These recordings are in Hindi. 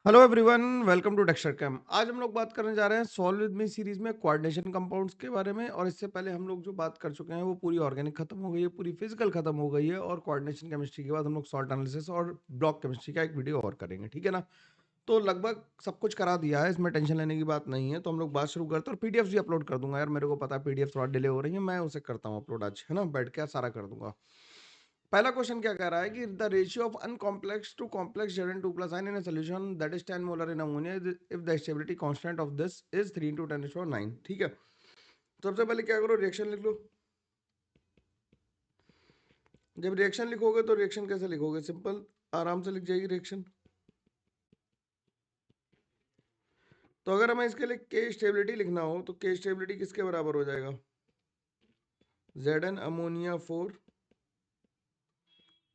Hello everyone, welcome to Dexter cam. आज हम लोग बात करने जा रहे हैं सॉल्व विद मी सीरीज में कोऑर्डिनेशन कंपाउंड्स के बारे में। और इससे पहले हम लोग जो बात कर चुके हैं वो पूरी ऑर्गेनिक खत्म हो गई है, पूरी फिजिकल खत्म हो गई है, और कोऑर्डिनेशन केमिस्ट्री के बाद हम लोग सॉल्ट एनालिसिस और ब्लॉक केमिस्ट्री का एक वीडियो और करेंगे, ठीक है ना। तो लगभग सब कुछ करा दिया है, इसमें टेंशन लेने की बात नहीं है। तो हम लोग बात शुरू करते हैं, और पीडीएफ भी अपलोड कर दूंगा यार। मेरे को पता है पीडीएफ थोड़ा डिले हो रही है, मैं उसे करता हूँ अपलोड आज, है ना, बैठ के सारा कर दूंगा। पहला क्वेश्चन क्या कह रहा है कि the ratio of uncomplex to complex Zn2 + n in a solution that is 10 molar in ammonia if the stability constant of this is 3 × 10⁹, ठीक है। तो सबसे पहले क्या करो, रिएक्शन लिख लो। जब रिएक्शन लिखोगे तो रिएक्शन कैसे लिखोगे, सिंपल, आराम से लिख जाएगी रिएक्शन। तो अगर हमें इसके लिए के स्टेबिलिटी लिखना हो तो के स्टेबिलिटी किसके बराबर हो जाएगा, Zn ammonia 4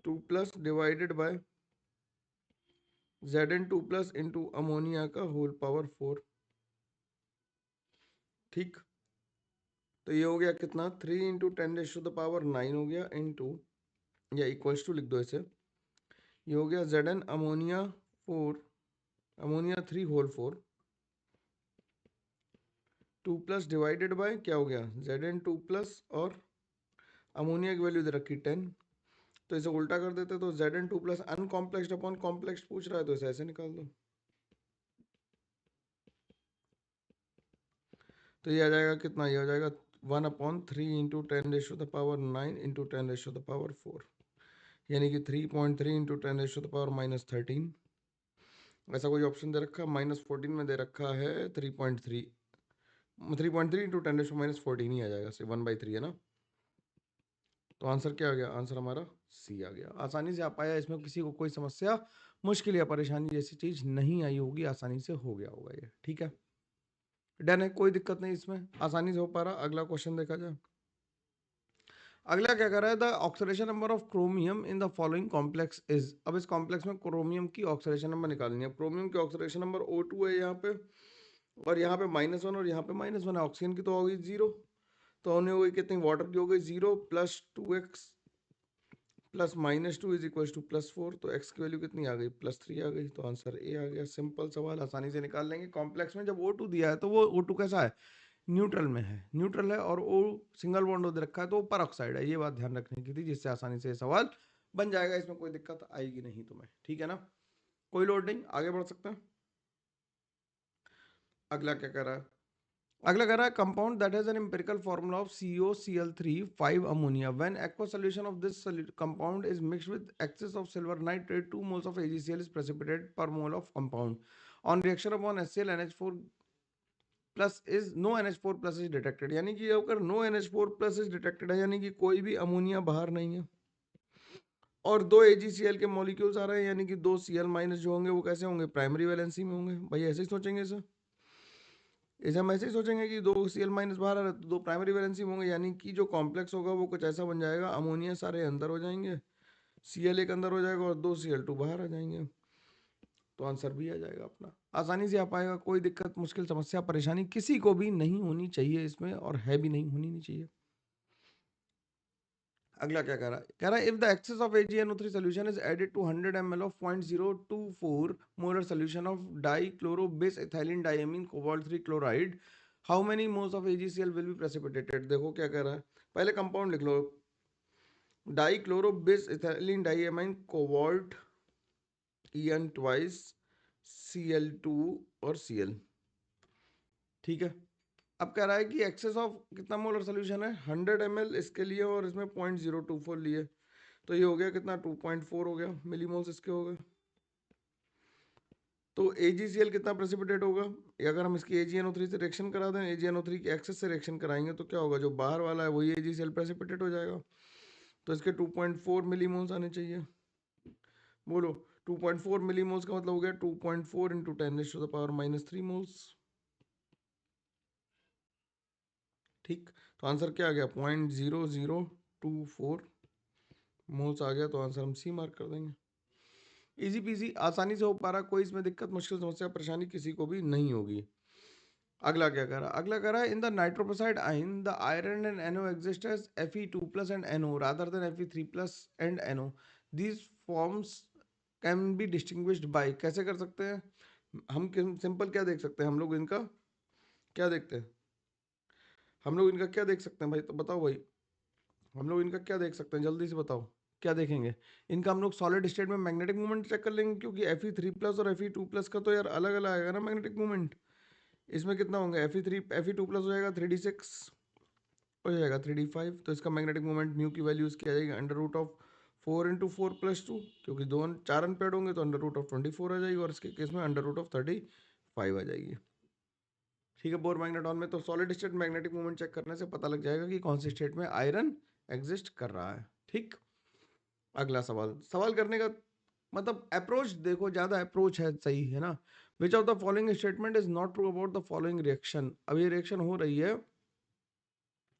2+ divided bye Zn2+ into ammonia का होल पावर 4, ठीक। तो ये हो गया कितना, 3 × 10⁹ हो गया, इंटू या इक्वल्स टू लिख दो इसे। ये हो गया Zn ammonia 4 ammonia 3 whole 4 2+ divided by क्या हो गया, Zn2+ और अमोनिया की वैल्यू दे रखी 10। तो इसे उल्टा कर देते, तो Zn2+ अनकॉम्प्लेक्स्ड अपॉन कॉम्प्लेक्स पूछ रहा है, तो इसे ऐसे निकाल दो। तो ये आ जाएगा कितना, ये हो जाएगा 1/3 × 10⁹ इंटू 10⁴, यानी कि 3.3 × 10⁻⁻13। ऐसा कोई ऑप्शन दे रखा है, -14 में दे रखा है 3.3 × 10⁻14 ही आ जाएगा, सिर्फ 1/3 है ना। तो आंसर क्या आ गया, आंसर हमारा सी आ गया। आसानी से आ पाया, इसमें किसी को कोई समस्या, मुश्किल या परेशानी जैसी चीज नहीं आई होगी, आसानी से हो गया होगा ये, ठीक है। डन है, कोई दिक्कत नहीं, इसमें आसानी से हो पा रहा। अगला क्वेश्चन देखा जाए। अगला क्या कर रहा है, the oxidation number of chromium in the following complex is. अब इस कॉम्प्लेक्स में क्रोमियम की ऑक्सीडेशन नंबर निकालनी है। क्रोमियम की ऑक्सीडेशन नंबर O2 है यहाँ पे, और यहाँ पे -1 और यहाँ पे -1 है। ऑक्सीजन की तो हो गई 0, तो होने हो गई कितनी, वाटर की हो गई 0 + 2x + -2 = +4। तो x की वैल्यू कितनी आ गई, +3 आ गई। तो आंसर ए आ गया। सिंपल सवाल, आसानी से निकाल लेंगे। कॉम्प्लेक्स में जब O2 दिया है तो वो O2 कैसा है, न्यूट्रल में है, न्यूट्रल है, और ओ सिंगल बॉन्ड दे रखा है तो पर ऑक्साइड है। ये बात ध्यान रखने की थी, जिससे आसानी से सवाल बन जाएगा, इसमें कोई दिक्कत आएगी नहीं तुम्हें, ठीक है ना। कोई लोड नहीं, आगे बढ़ सकते हैं। अगला क्या कह रहा है, अगला कह रहा है compound that has an empirical formula of COCl3 5 ammonia when aqua solution of this compound is mixed with excess of silver nitrate 2 moles of AgCl is precipitated per mole of compound on reaction upon HCl NH4 plus is no NH4+ इज डिटेक्टेड। यानी कि अगर नो NH4+ इज डिटेक्टेड है, यानी कि कोई भी अमोनिया बाहर नहीं है, और 2 AgCl के मॉलिक्यूल्स आ रहे हैं, यानी कि 2 Cl- जो होंगे वो कैसे होंगे, प्राइमरी वैलेंसी में होंगे। भाई ऐसे ही सोचेंगे इसे हम ऐसे ही सोचेंगे कि 2 Cl- बाहर आ रहे हैं तो 2 प्राइमरी वैलेंसी में होंगे, यानी कि जो कॉम्प्लेक्स होगा वो कुछ ऐसा बन जाएगा, अमोनिया सारे अंदर हो जाएंगे, Cl एक अंदर हो जाएगा और 2 Cl2 बाहर आ जाएंगे। तो आंसर भी आ जाएगा अपना, आसानी से आ पाएगा। कोई दिक्कत, मुश्किल, समस्या, परेशानी किसी को भी नहीं होनी चाहिए इसमें, और है भी नहीं, होनी नहीं चाहिए। अगला क्या कह रहा है if the excess of AgNO3 solution is added to 100 ml of 0.024 molar solution of dichlorobase ethylene diamine cobalt 3 chloride, how many moles of AgCl will be precipitated। देखो क्या कह रहा है, पहले कंपाउंड लिख लो, dichlorobis ethylene diamine cobalt En twice Cl2 और Cl, ठीक है। अब कह रहा है कि एक्सेस ऑफ कितना मोलर सोल्यूशन है, 100 ml इसके लिए, और इसमें 0.024 लिए, तो ये हो गया कितना, 2.4 हो गया मिलीमोल्स इसके हो गए। तो AgCl कितना प्रेसिपिटेट होगा, अगर हम इसकी AgNO3 से रिएक्शन करा दें, AgNO3 की एक्सेस से रिएक्शन कराएंगे तो क्या होगा, जो बाहर वाला है वही AgCl प्रेसिपिटेट हो जाएगा। तो इसके 2.4 मिलीमोल्स आने चाहिए। बोलो, 2.4 मिलीमोल्स का मतलब हो गया 2.4 × 10⁻³ मोल्स, ठीक। तो आंसर क्या आ गया, 0.0024 मोल्स आ गया। तो आंसर हम सी मार्क कर देंगे। इजी पीजी, आसानी से हो पा रहा, कोई इसमें दिक्कत, मुश्किल, समस्या, परेशानी किसी को भी नहीं होगी। अगला क्या कर रहा है, अगला कर रहा है in the nitroprusside ion the iron and NO exist as Fe2+ and NO rather than Fe3+ and NO, these forms can be distinguished by. कैसे कर सकते हैं, हम सिंपल क्या देख सकते हैं, हम लोग इनका क्या देखते हैं, हम लोग इनका क्या देख सकते हैं भाई, तो बताओ भाई, हम लोग इनका क्या देख सकते हैं, जल्दी से बताओ क्या देखेंगे। इनका हम लोग सॉलिड स्टेट में मैग्नेटिक मूवमेंट चेक कर लेंगे, क्योंकि Fe3+ और Fe2+ का तो यार अलग अलग आएगा ना मैग्नेटिक मूवमेंट। इसमें कितना होंगे, Fe2+ हो जाएगा 3d6, हो जाएगा 3d5, तो इसका मैग्नेटिक मोमेंट म्यू की वैल्यू इसकी आ जाएगी √4 × 4 + 2, क्योंकि दो 4 अनपेड होंगे तो √24 आ जाएगी, और इसके केस में √35 आ जाएगी। ठीक है, बोर मैग्नेटॉन में तो solid state magnetic moment check करने से पता लग जाएगा कि कौन सी स्टेट में आयरन एग्जिस्ट कर रहा है। ठीक, अगला सवाल, सवाल करने का मतलब अप्रोच देखो, ज्यादा अप्रोच है, सही है ना। विच of the following statement is not true about the following reaction. अब ये रिएक्शन हो रही है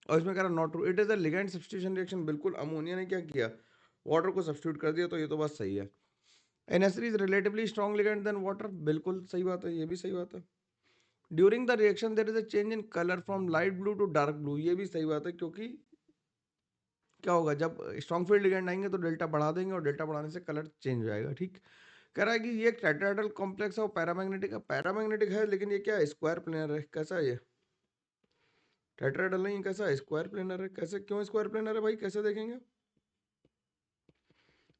और इसमें कह रहा not true, it is a ligand substitution reaction. बिल्कुल, अमोनिया ने क्या किया, वाटर को सब्स्टिट्यूट कर दिया, तो ये तो बात सही है। NH3 is relatively strong ligand than water, बिल्कुल सही बात है, ये भी सही बात है। During the reaction there is a change in colour from light blue to dark blue, ये भी सही बात है, क्योंकि क्या होगा, जब स्ट्रॉन्ग फील्ड लिगेंड आएंगे तो डेल्टा बढ़ा देंगे, और डेल्टा बढ़ाने से कलर चेंज हो जाएगा। ठीक, कह रहा है कि ये एक टेट्राहेड्रल कॉम्प्लेक्स है, वो पैरामैग्नेटिक है, पैरामैग्नेटिक है, लेकिन ये क्या है, स्क्वायर प्लेनर है। कैसा है ये, टेट्राहेड्रल नहीं, कैसा है, स्क्वायर प्लेनर है। कैसे, क्यों स्क्वायर प्लेनर है भाई, कैसे देखेंगे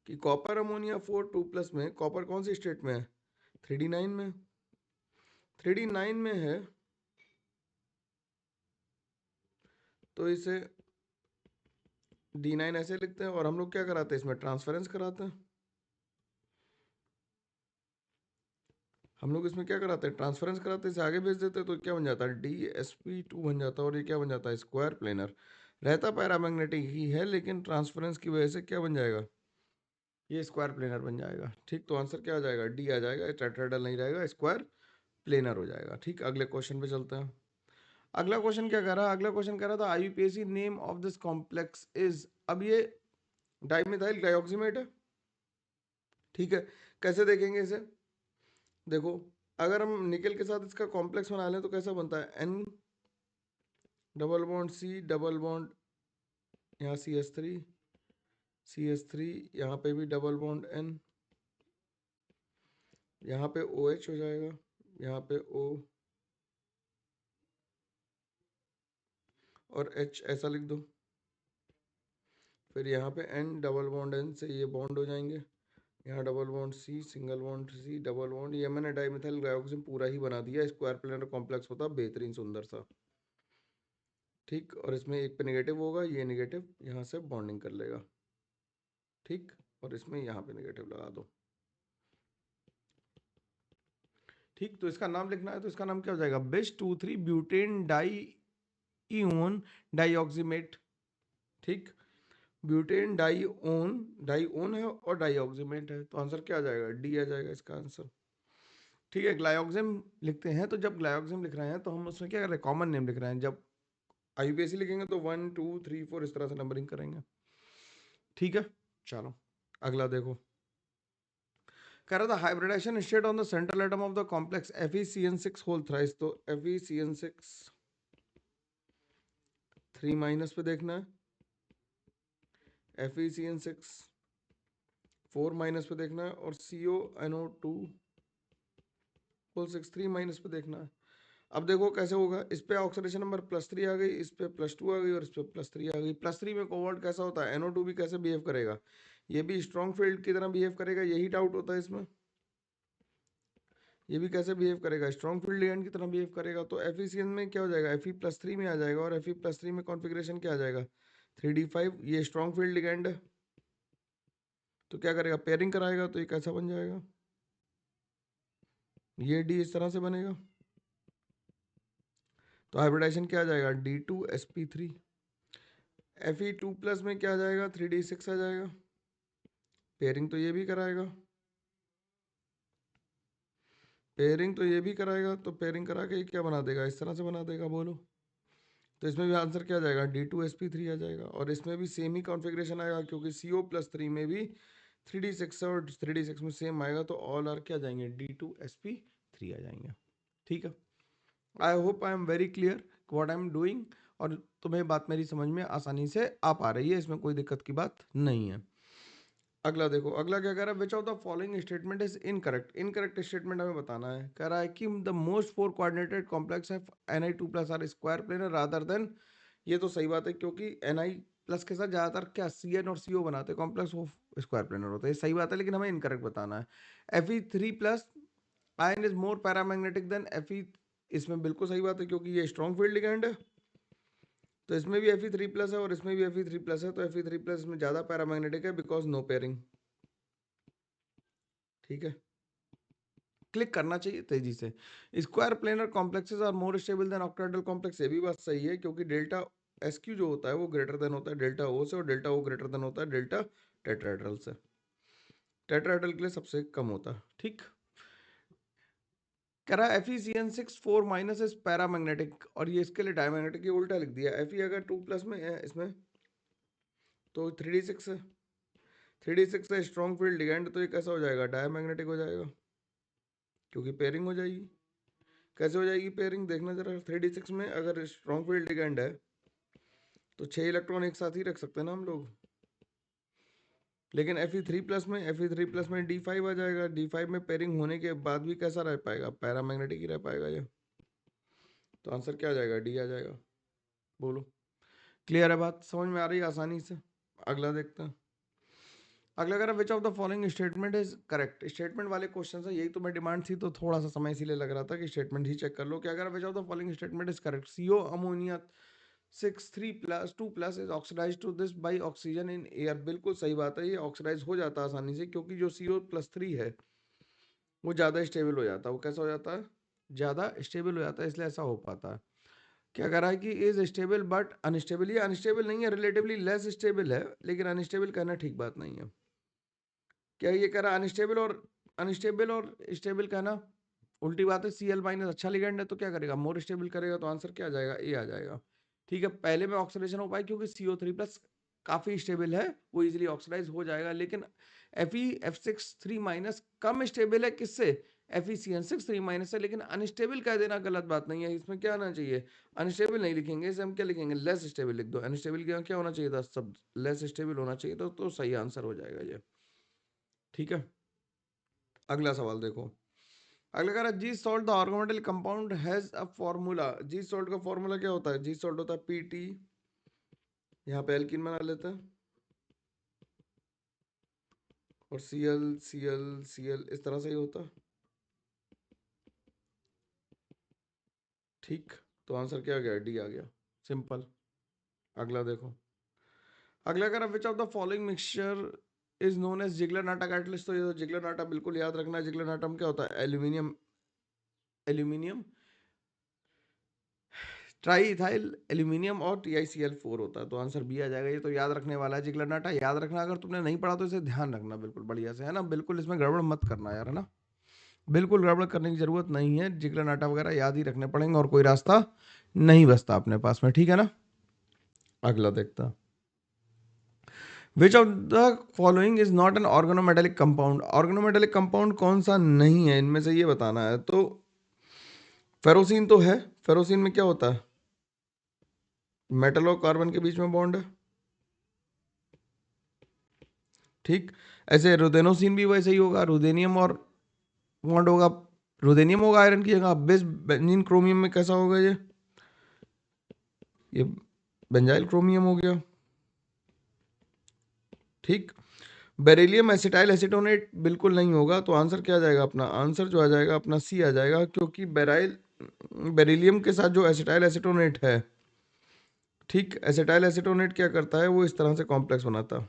कि कॉपर अमोनिया 4 2+ में कॉपर कौन सी स्टेट में है, 3d9 में, 3d9 में है, तो इसे D9 ऐसे लिखते हैं, और हम लोग क्या कराते हैं, इसमें ट्रांसफरेंस कराते हैं। हम लोग इसमें क्या कराते हैं, ट्रांसफरेंस कराते हैं, इसे आगे भेज देते हैं, तो क्या बन जाता है, DsP2 बन जाता है, और ये क्या बन जाता है, स्क्वायर प्लेनर। रहता पैरामैग्नेटिक ही है, लेकिन ट्रांसफरेंस की वजह से क्या बन जाएगा, ये स्क्वायर प्लेनर बन जाएगा। ठीक, तो आंसर क्या आ जाएगा, डी आ जाएगा, टेट्राहेड्रल नहीं रहेगा, स्क्वायर प्लेनर हो जाएगा। ठीक, अगले क्वेश्चन पे चलते हैं। अगला क्वेश्चन क्या कह रहा है, अगला क्वेश्चन कह रहा था IUPAC name of this complex is. अब ये डाइमिथाइल डाइऑक्सीमेट है। ठीक है, कैसे देखेंगे इसे, देखो, अगर हम निकल के साथ इसका कॉम्प्लेक्स बना लें तो कैसा बनता है, N double bond C double bond, यहाँ CH3 यहाँ पे भी डबल बॉन्ड N, यहाँ पे OH हो जाएगा, यहाँ पे O और H ऐसा लिख दो। फिर यहाँ पे N डबल बॉन्ड N से ये बॉन्ड हो जाएंगे, यहाँ double bond C, single bond C, double bond, ये मैंने डाइमिथाइल डाइऑक्सिन पूरा ही बना दिया, स्क्वायर प्लेनर कॉम्प्लेक्स होता बेहतरीन सुंदर सा। ठीक, और इसमें एक पे नेगेटिव होगा, ये नेगेटिव यहाँ से बॉन्डिंग कर लेगा। ठीक, और इसमें यहाँ पे नेगेटिव लगा दो। ठीक, तो इसका नाम लिखना है, तो इसका नाम क्या हो जाएगा, bis-2,3 ब्यूटेन डाइओन डाइऑक्सीमेट। ठीक, ब्यूटेन डाइओन है और डाइऑक्सीमेट है, तो आंसर क्या आ जाएगा, डी आ जाएगा इसका आंसर। ठीक है, ग्लाइऑक्सिम लिखते हैं, तो जब ग्लाइऑक्सिम लिख रहे हैं तो हम उसमें क्या कर रहे हैं, कॉमन नेम लिख रहे हैं। जब IUPAC लिखेंगे तो 1 2 3 4 इस तरह से नंबरिंग करेंगे। ठीक है, चलो अगला देखो, कह रहा था hybridization state on the central atom of the complex FeCN6 whole thrice, तो FeCN6 3- पे देखना है, FeCN6 4- पे देखना है, और CONO2 होल 6 3- पे देखना है। अब देखो कैसे होगा, इस पे ऑक्सीडेशन नंबर +3 आ गई, इस पे +2 आ गई, और इस पे +3 आ गई। +3 में कोबाल्ट कैसा होता है, NO2 भी कैसे बिहेव करेगा, ये भी स्ट्रॉन्ग फील्ड की तरह बिहेव करेगा, यही डाउट होता है इसमें। ये भी कैसे बिहेव करेगा, स्ट्रॉन्ग फील्ड लिगेंड की तरह बिहेव करेगा। तो FeCN में क्या हो जाएगा, Fe+3 में आ जाएगा, और Fe+3 में कॉन्फ़िगरेशन क्या आ जाएगा, 3d5, ये स्ट्रॉन्ग फील्ड लिगेंड है, तो क्या करेगा, पेयरिंग कराएगा, तो ये कैसा बन जाएगा, ये D इस तरह से बनेगा। तो हाइब्रिडाइजेशन क्या आ जाएगा, D2sp3। Fe2+ में क्या आ जाएगा, 3d6 आ जाएगा, पेयरिंग तो ये भी कराएगा, पेयरिंग तो ये भी कराएगा, तो पेयरिंग करा के क्या बना देगा, इस तरह से बना देगा, बोलो। तो इसमें भी आंसर क्या आ जाएगा, D2sp3 आ जाएगा, और इसमें भी सेम ही कॉन्फ़िगरेशन आएगा, क्योंकि CO+3 में भी 3d6 और 3d6 में सेम आएगा, तो ऑल आर क्या जाएंगे, D2sp3 आ जाएंगे। ठीक है, I hope I am very clear what I am doing, और तुम्हें बात मेरी समझ में आसानी से आ पा रही है, इसमें कोई दिक्कत की बात नहीं है। अगला देखो, अगला क्या कह रहा है, which of the following statement is incorrect. Incorrect statement हमें बताना है। कह रहा है कि the most four coordinated complex है ni2 plus are square planar rather than. ये तो सही बात है, क्योंकि ni प्लस के साथ ज्यादातर क्या cn और co बनाते हैं, कॉम्प्लेक्स ऑफ स्क्वायर प्लेनर होते हैं। सही बात है, लेकिन हमें इनकरेक्ट बताना है। Fe3 plus ion is more paramagnetic than Fe। इसमें बिल्कुल सही बात है, क्योंकि ये स्ट्रॉन्ग फील्ड लिगेंड है, तो इसमें भी Fe3 प्लस है और इसमें भी Fe3 प्लस है, तो Fe3 प्लस में ज्यादा पैरामैग्नेटिक है बिकॉज नो पेयरिंग। ठीक है, क्लिक करना चाहिए तेजी से। Square planar complexes are more stable than octahedral complex. ये भी बात सही है, क्योंकि डेल्टा SQ जो होता है वो ग्रेटर देन होता है डेल्टा O से, और डेल्टा O ग्रेटर देन होता है डेल्टा टेट्राहेड्रल से। टेट्राहेड्रल के लिए सबसे कम होता है। ठीक, कह रहा है FeCN6 4 माइनस इज पैरामैग्नेटिक, और ये इसके लिए डायमैग्नेटिक, ये उल्टा लिख दिया। Fe अगर 2 प्लस में है इसमें, तो 3d6 है। 3d6 है स्ट्रॉन्ग फील्ड लिगेंड, तो ये कैसा हो जाएगा, डायमैग्नेटिक हो जाएगा, क्योंकि पेयरिंग हो जाएगी। कैसे हो जाएगी पेयरिंग, देखना जरा। 3d6 में अगर स्ट्रॉन्ग फील्ड लिगेंड है तो 6 इलेक्ट्रॉन एक साथ ही रख सकते हैं ना हम लोग, लेकिन Fe3 प्लस में, Fe3 प्लस में D5 आ जाएगा। D5 में पेयरिंग होने के बाद भी कैसा रह पाएगा, पैरामैग्नेटिक ही रह पाएगा ये। तो आंसर क्या आ जाएगा, डी आ जाएगा। बोलो, क्लियर है बात, समझ में आ रही है आसानी से। अगला देखते हैं। अगला कह रहा है which of the following statement is correct. Statement वाले क्वेश्चन है, यही तो मैं डिमांड थी, तो थोड़ा सा समय इसीलिए लग रहा था कि स्टेटमेंट ही चेक कर लो। क्या कह रहा है, which of the following statement is correct. CO ammonia 6 3 + 2 is oxidize to this by oxygen in air. बिल्कुल सही बात है, ये ऑक्सीडाइज हो जाता है आसानी से, क्योंकि जो CO+3 है वो ज़्यादा स्टेबल हो जाता है। वो कैसा हो जाता है, ज़्यादा स्टेबल हो जाता है, इसलिए ऐसा हो पाता है। क्या कह रहा है कि इज स्टेबल बट अनस्टेबल। ये अनस्टेबल नहीं है, रिलेटिवली लेस स्टेबल है, लेकिन अनस्टेबल कहना ठीक बात नहीं है। क्या ये कह रहा है अनस्टेबल और स्टेबल कहना उल्टी बात है। Cl- अच्छा लिगेंड है, तो क्या करेगा, मोर स्टेबल करेगा, तो आंसर क्या आ जाएगा, ए आ जाएगा। ठीक है, पहले में ऑक्सीडेशन हो पाए, क्योंकि CO3 प्लस काफी स्टेबल है, वो इजीली ऑक्सीडाइज हो जाएगा। लेकिन Fe(F6)3- कम स्टेबल है किससे, FeCN6 3- से, लेकिन अनस्टेबल कह देना गलत बात नहीं है। इसमें क्या आना चाहिए, अनस्टेबल नहीं लिखेंगे, इसे हम क्या लिखेंगे, लेस स्टेबल लिख दो। अनस्टेबल क्या होना चाहिए था, सब लेस स्टेबल होना चाहिए, तो सही आंसर हो जाएगा ये। ठीक है, अगला सवाल देखो। अगला कह रहा है Zeise salt the organometallic compound has a formula. Zeise salt का फार्मूला क्या होता है, जी सॉल्ट होता है PT, यहाँ पे एल्कीन बना लेते हैं, और Cl इस तरह से ही होता है। ठीक, तो आंसर क्या आ गया, डी आ गया, सिंपल। अगला देखो। अगला कह रहा है which of the following mixture is known as Ziegler Natta catalyst. तो ये तो जिगलर नाटा बिल्कुल याद रखना है। जिगलर नाटा में क्या होता है, aluminium aluminium try ethyl aluminium और TiCl4 होता है, तो आंसर बी आ जाएगा। ये तो याद रखने वाला है, जिगलर नाटा याद रखना। अगर तुमने नहीं पढ़ा तो इसे ध्यान रखना बिल्कुल बढ़िया से, है ना। बिल्कुल इसमें गड़बड़ मत करना यार, है ना। बिल्कुल गड़बड़ करने की जरूरत नहीं है, जिगलर नाटा वगैरह याद ही रखने पड़ेंगे, और कोई रास्ता नहीं बचता अपने पास में। ठीक है ना, अगला देखता। विच of the following is not an organometallic compound. Organometallic compound कौन सा नहीं है इनमें से, ये बताना है। तो फेरोसिन तो है। फेरोसिन में क्या होता है, मेटल और कार्बन के बीच में बॉन्ड है। ठीक, ऐसे रुदेनोसिन भी वैसे ही होगा, रुदेनियम और बॉन्ड होगा, रुदेनियम होगा आयरन की जगह। बेस बेंजीन क्रोमियम में कैसा होगा ये बेंजाइल क्रोमियम हो गया। ठीक, बेरिलियम एसिटाइल एसीटोनेट बिल्कुल नहीं होगा, तो आंसर क्या आ जाएगा अपना, आंसर जो आ जाएगा अपना सी आ जाएगा, क्योंकि बेरिलियम के साथ जो एसिटाइल एसीटोनेट है, ठीक, एसिटाइल एसीटोनेट क्या करता है, वो इस तरह से कॉम्प्लेक्स बनाता है,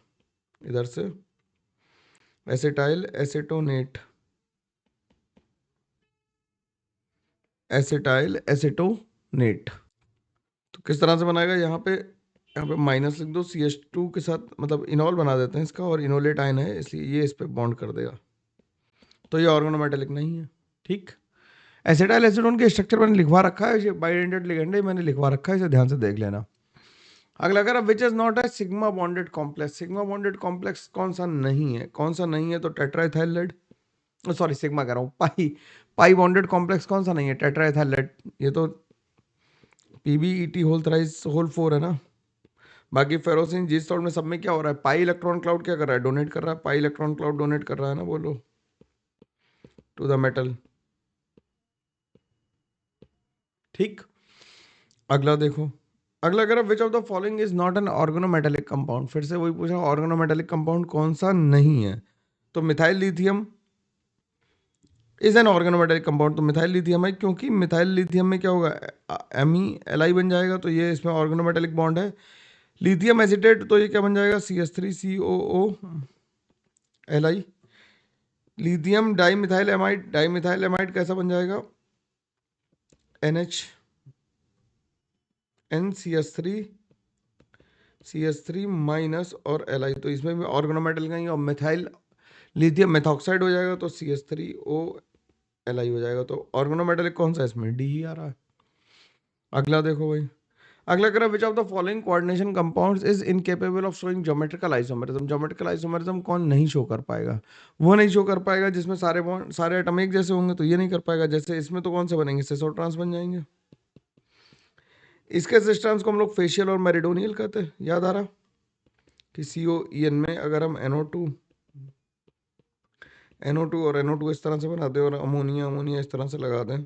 इधर से एसिटाइल एसीटोनेट, एसिटाइल एसीटोनेट। तो किस तरह से बनाएगा, यहाँ पे माइनस लिख दो, CH2 के साथ, मतलब इनॉल बना देते हैं इसका, और इनोलेट आयन है इसलिए ये इस पे बॉन्ड कर देगा, तो ये ऑर्गेनोमेटेलिक नहीं है। ठीक, एसिटाइल एसीटोन के स्ट्रक्चर मैंने लिखवा रखा है, ये बाइडेंटेड लिगेंड है, मैंने लिखवा रखा है, इसे ध्यान से देख लेना। अगला अगर विच इज नॉट है sigma bonded complex. Sigma bonded complex कौन सा नहीं है, कौन सा नहीं है, तो टेट्राइथाइलेट, सॉरी सिग्मा कह रहा हूँ, पाई बॉन्डेड कॉम्प्लेक्स कौन सा नहीं है, टेट्राइथाइलेट। ये तो PbEt होल थ्राइस होल 4 है ना। बाकी फेरोसिन जी सॉल्ट में सब में क्या हो रहा है, पाई इलेक्ट्रॉन क्लाउड क्या कर रहा है, डोनेट कर रहा है, पाई इलेक्ट्रॉन क्लाउड डोनेट कर रहा है ना, बोलो, टू द मेटल। ठीक, अगला देखो, अगला कह रहा which of the following is not an organometallic compound. फिर से वही पूछा, ऑर्गेनोमेटेलिक कंपाउंड कौन सा नहीं है, तो methyl lithium is an organometallic compound. तो मिथाइल लिथियम है, क्योंकि मिथाइल लिथियम में क्या होगा, Me Li बन जाएगा, तो ये इसमें ऑर्गेनोमेटेलिक बॉन्ड है। लिथियम एसिटेट, तो ये क्या बन जाएगा, CH3COO Li। Lithium dimethyl amide, dimethyl amide कैसा बन जाएगा, NH3CH3 माइनस और Li। तो इसमें भी ऑर्गेनोमेटल का ही, और मिथाइल लिथियम मेथॉक्साइड हो जाएगा, तो CH3O Li हो जाएगा। तो ऑर्गेनोमेटेलिक कौन सा है इसमें, डी ही आ रहा है। अगला देखो भाई, अगला करा विच of the following coordination compounds is incapable of showing geometrical isomerism. Geometrical isomerism कौन नहीं शो कर पाएगा, वो नहीं शो कर पाएगा जिसमें सारे बॉन्ड सारे एटम एक जैसे होंगे, तो ये नहीं कर पाएगा। जैसे इसमें तो कौन से बनेंगे, सिस और ट्रांस बन जाएंगे। इसके सिस्टम्स को हम लोग फेशियल और मेरिडोनियल कहते हैं, याद आ रहा कि COEN में अगर हम NO2 और NO2 इस तरह से बना दें और अमोनिया अमोनिया इस तरह से लगा दें,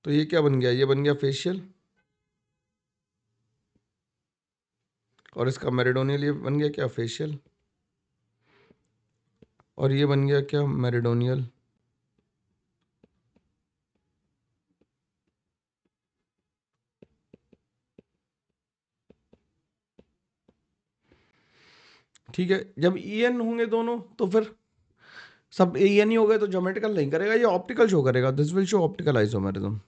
तो ये क्या बन गया, ये बन गया फेशियल, और इसका मेरिडोनियल ये बन गया क्या, फेशियल, और ये बन गया क्या, मेरिडोनियल। ठीक है, जब EN होंगे दोनों तो फिर सब EN ही हो गए, तो ज्योमेट्रिकल नहीं करेगा, ये ऑप्टिकल शो करेगा, this will show optical isomerism.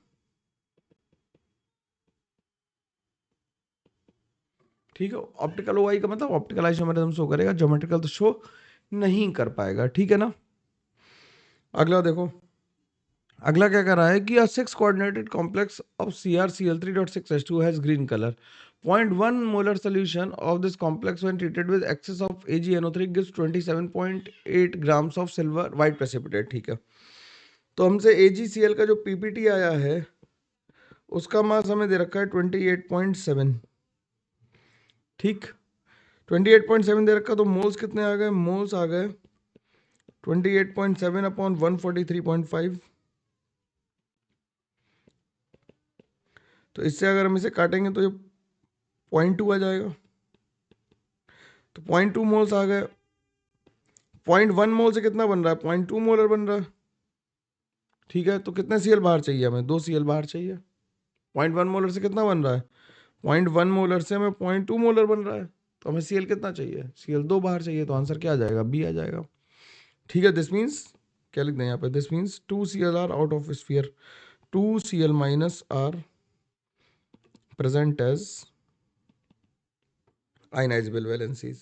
ठीक है, ऑप्टिकल OI का मतलब ऑप्टिकल आइसोमेरिज्म शो करेगा, ज्योमेट्रिकल तो शो नहीं कर पाएगा। ठीक है ना, अगला देखो, अगला क्या कर रहा है कि a 6 coordinated complex of CrCl3.6H2 has green color. 0.1 molar solution of this complex when treated with excess of AgNO3 gives 27.8 grams of silver white precipitate। ठीक है, तो हमसे AgCl का जो PPT आया है उसका मास हमें दे रखा है 28.7। ठीक, 28.7 दे रखा, तो मोल्स कितने आ गए, मोल्स आ गए 28.7 अपॉन 143.5। तो इससे अगर हम इसे काटेंगे तो ये 0.2 आ जाएगा, तो 0.2 मोल्स आ गए। 0.1 मोल से कितना बन रहा है, 0.2 मोलर बन रहा है। ठीक है, तो कितने Cl बाहर चाहिए हमें, 2 Cl बाहर चाहिए। 0.1 मोलर से कितना बन रहा है, 0.1 मोलर से हमें 0.2 मोलर बन रहा है, तो हमें Cl कितना चाहिए, Cl 2 बाहर चाहिए, तो आंसर क्या आ जाएगा, बी आ जाएगा। ठीक है, दिस मीन्स क्या लिख दें यहाँ पे, this means 2 Cl are out of sphere, 2 Cl minus are present as ionizable valencies.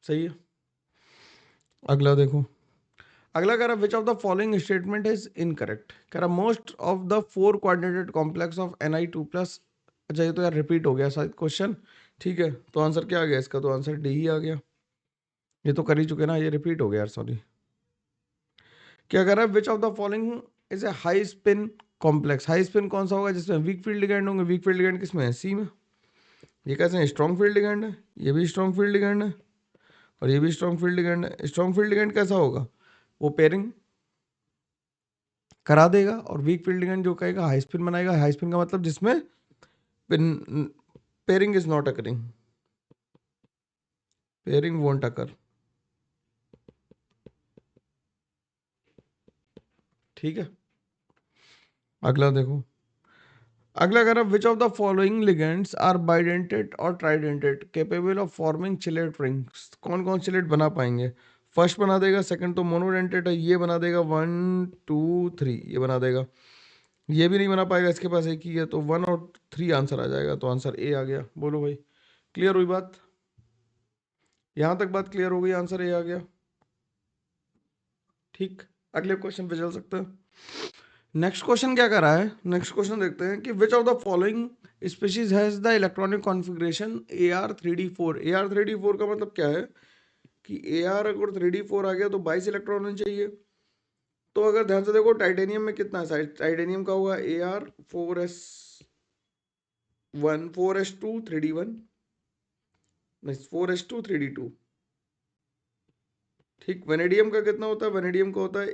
सही है, अगला देखो, अगला कह रहा which of the following statement is incorrect. कह रहा most of the 4 coordinated complex of Ni2+। अच्छा, ये तो यार रिपीट हो गया शायद क्वेश्चन। ठीक है, तो आंसर क्या आ गया इसका, तो आंसर डी ही आ गया, ये तो कर ही चुके ना, ये रिपीट हो गया यार, सॉरी। क्या कह रहा है which of the following is a high spin complex. High spin कौन सा होगा जिसमें वीक फील्ड लिगेंड होंगे, वीक फील्ड लिगेंड किसमें है, सी में। ये कैसे है, स्ट्रॉन्ग फील्ड लिगेंड है, ये भी स्ट्रॉन्ग फील्ड लिगेंड है, और ये भी स्ट्रॉन्ग फील्ड लिगेंड है। स्ट्रॉन्ग फील्ड लिगेंड कैसा होगा, वो पेयरिंग करा देगा, और वीक फील्ड लिगेंड जो कहेगा हाई स्पिन बनाएगा। हाई स्पिन का मतलब जिसमें pairing is not occurring, pairing won't occur. ठीक है, अगला देखो, अगला कह रहा which of the following ligands are bidentate और tridentate capable of forming chelate rings. कौन कौन चिलेट बना पाएंगे, फर्स्ट बना देगा, सेकंड तो मोनोडेंटेड है, ये बना देगा 1 2 3, ये बना देगा। ये भी नहीं बना पाएगा, इसके पास एक ही है, तो 1 और 3 आंसर आ जाएगा, तो आंसर ए आ गया। बोलो भाई, क्लियर हुई बात, यहां तक बात क्लियर हो गई, आंसर ए आ गया। ठीक, अगले क्वेश्चन पे चल सकते हैं। नेक्स्ट क्वेश्चन क्या कर रहा है, नेक्स्ट क्वेश्चन देखते हैं कि which of the following species has the electronic configuration AR3D4। AR3D4 का मतलब क्या है कि AR अगर 3D4 आ गया तो 22 इलेक्ट्रॉन होने चाहिए, तो अगर ध्यान से देखो टाइटेनियम में कितना है, टाइटेनियम का होगा AR4S1 4S2 3D1 नहीं 4S2 3D2। ठीक, वेनेडियम का कितना होता है, वेनेडियम का होता है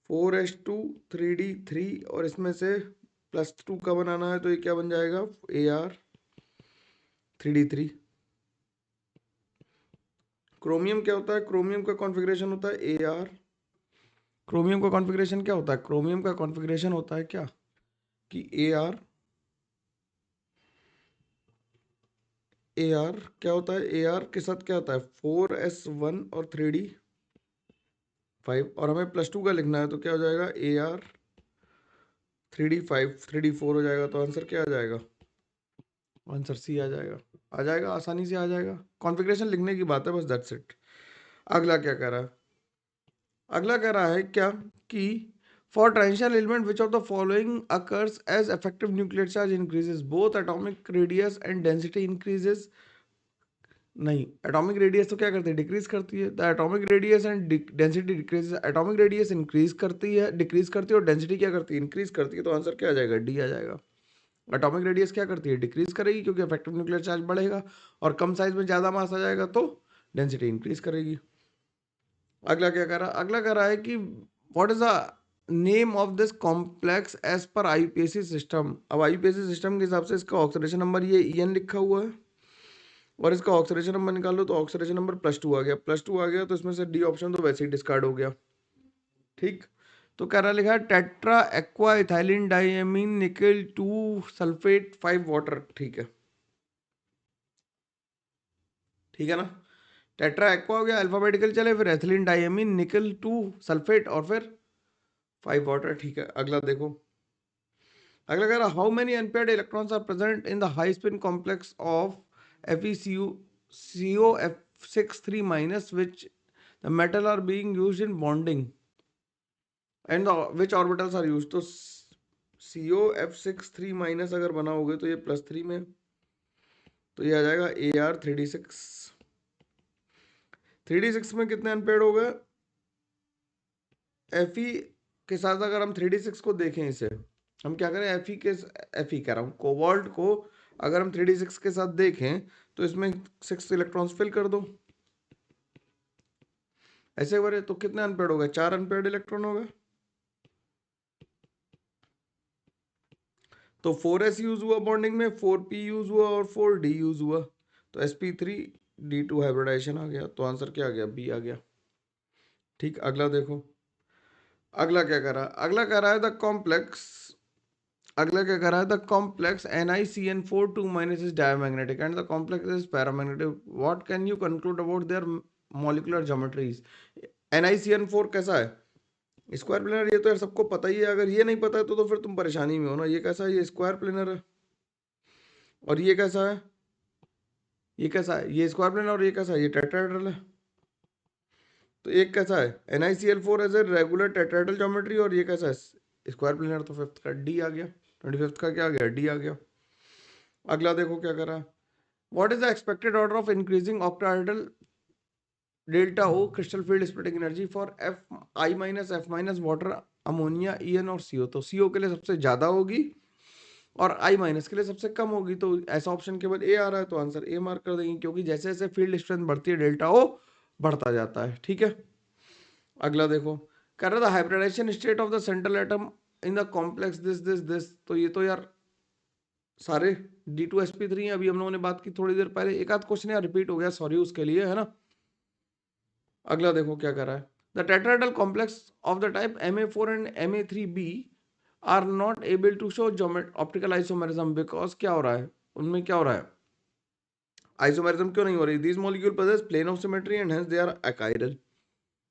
AR4S2 3D3 और इसमें से +2 का बनाना है तो ये क्या बन जाएगा AR3D3। क्रोमियम क्या होता है, क्रोमियम का कॉन्फ़िगरेशन होता है क्रोमियम का कॉन्फ़िगरेशन क्या होता है, क्रोमियम का कॉन्फ़िगरेशन होता है क्या कि AR क्या होता है, AR के साथ क्या होता है 4S1 और 3D5 और हमें +2 का लिखना है तो क्या हो जाएगा AR3D5 3D4 हो जाएगा। तो आंसर क्या आ जाएगा, आंसर सी आ जाएगा, आ जाएगा, आसानी से आ जाएगा। कॉन्फ़िगरेशन लिखने की बात है बस, दैट्स इट। अगला क्या कह रहा है, अगला कह रहा है क्या कि for transition element which of the following occurs as effective nuclear charge increases both atomic radius and density increases. नहीं, एटॉमिक रेडियस तो क्या करती है, डिक्रीज करती है। The atomic radius and density decrease, atomic radius increase करती है, डिक्रीज करती है, और डेंसिटी क्या करती है, इंक्रीज करती है। तो आंसर क्या आ जाएगा, डी आ जाएगा। एटॉमिक रेडियस क्या करती है, डिक्रीज करेगी क्योंकि इफेक्टिव न्यूक्लियर चार्ज बढ़ेगा, और कम साइज में ज्यादा मास आ जाएगा तो डेंसिटी इंक्रीज करेगी। अगला क्या कर रहा है, अगला कर रहा है कि what is the name of this complex as per IUPAC system. अब आईपीएसी सिस्टम के हिसाब से इसका ऑक्सीडेशन नंबर ये EN लिखा हुआ है और इसका ऑक्सीडेशन नंबर निकालो तो ऑक्सीडेशन नंबर +2 आ गया, +2 आ गया तो इसमें से डी ऑप्शन तो वैसे ही डिस्कार्ड हो गया। ठीक, तो कह रहा लिखा है टेट्रा एक्वा इथाइलिन डाइएमीन निकल 2 सल्फेट 5 वाटर। ठीक है, ठीक है ना, टेट्रा एक्वा हो गया, अल्फाबेटिकल चले, फिर एथिलीन डाइएमीन निकल 2 सल्फेट और फिर 5 वाटर। ठीक है, अगला देखो, अगला कह रहा how many unpaired electrons are present in the high spin complex of FeCO(F6(3) which the metal are being used in bonding and which orbitals are used। तो COF6(3) अगर बनाओगे तो ये +3 में, तो ये आ जाएगा AR3D6। 3D6 में कितने अनपेयर्ड हो गए, Fe के साथ अगर हम 3D6 को देखें, इसे हम क्या करें, Fe कह रहा हूँ, कोबाल्ट को अगर हम 3D6 के साथ देखें तो इसमें 6 इलेक्ट्रॉन्स फिल कर दो, ऐसे करें तो कितने अनपेयर्ड हो गए, 4 अनपेयर्ड इलेक्ट्रॉन हो गए। तो 4s यूज हुआ बॉन्डिंग में, 4p यूज हुआ और 4d यूज हुआ, तो sp3d2 हाइब्रिडाइजेशन आ गया। तो आंसर क्या आ गया, बी आ गया। ठीक, अगला देखो, अगला क्या कर रहा है, अगला कह रहा है द कॉम्प्लेक्स, अगला क्या कर रहा है the complex NiCN4 2- is diamagnetic and the complex is paramagnetic, what can you conclude about their molecular geometries. NiCN4 कैसा है, स्क्वायर प्लेनर, ये तो यार सबको पता ही है, अगर ये नहीं पता है तो फिर तुम परेशानी में हो ना। ये कैसा है, ये स्क्वायर प्लेनर है, और ये कैसा है, ये कैसा है, ये स्क्वायर प्लेनर, और ये कैसा है, ये टेट्राहेड्रल है। तो एक कैसा है NiCl4 as a regular tetrahedral geometry, और ये कैसा है स्क्वायर प्लेनर। तो फिफ्थ का डी आ गया, 25th का क्या आ गया, डी आ गया। अगला देखो क्या कर रहा है, what is the expected order of increasing octahedral delta O crystal field splitting energy for F(I-F- water ammonia EN और CO। तो CO के लिए सबसे ज्यादा होगी और I- के लिए सबसे कम होगी, तो ऐसा ऑप्शन केवल ए आ रहा है, तो आंसर ए मार्क कर देंगे, क्योंकि जैसे जैसे फील्ड स्ट्रेंथ बढ़ती है डेल्टा O बढ़ता जाता है। ठीक है, अगला देखो, कर रहा था hybridization state of the central atom in the complex this. तो ये तो यार सारे D2sp3 हैं, अभी हम लोगों ने बात की थोड़ी देर पहले, एक आध क्वेश्चन यार रिपीट हो गया, सॉरी उसके लिए, है ना। अगला देखो क्या कर रहा है, the tetrahedral complex of the type Ma4 and Ma3b are not able to show optical isomerism because क्या हो रहा है, उनमें क्या हो रहा है, आइसोमेरिज्म क्यों नहीं हो रही, this molecule possess plane of symmetry and hence they are achiral.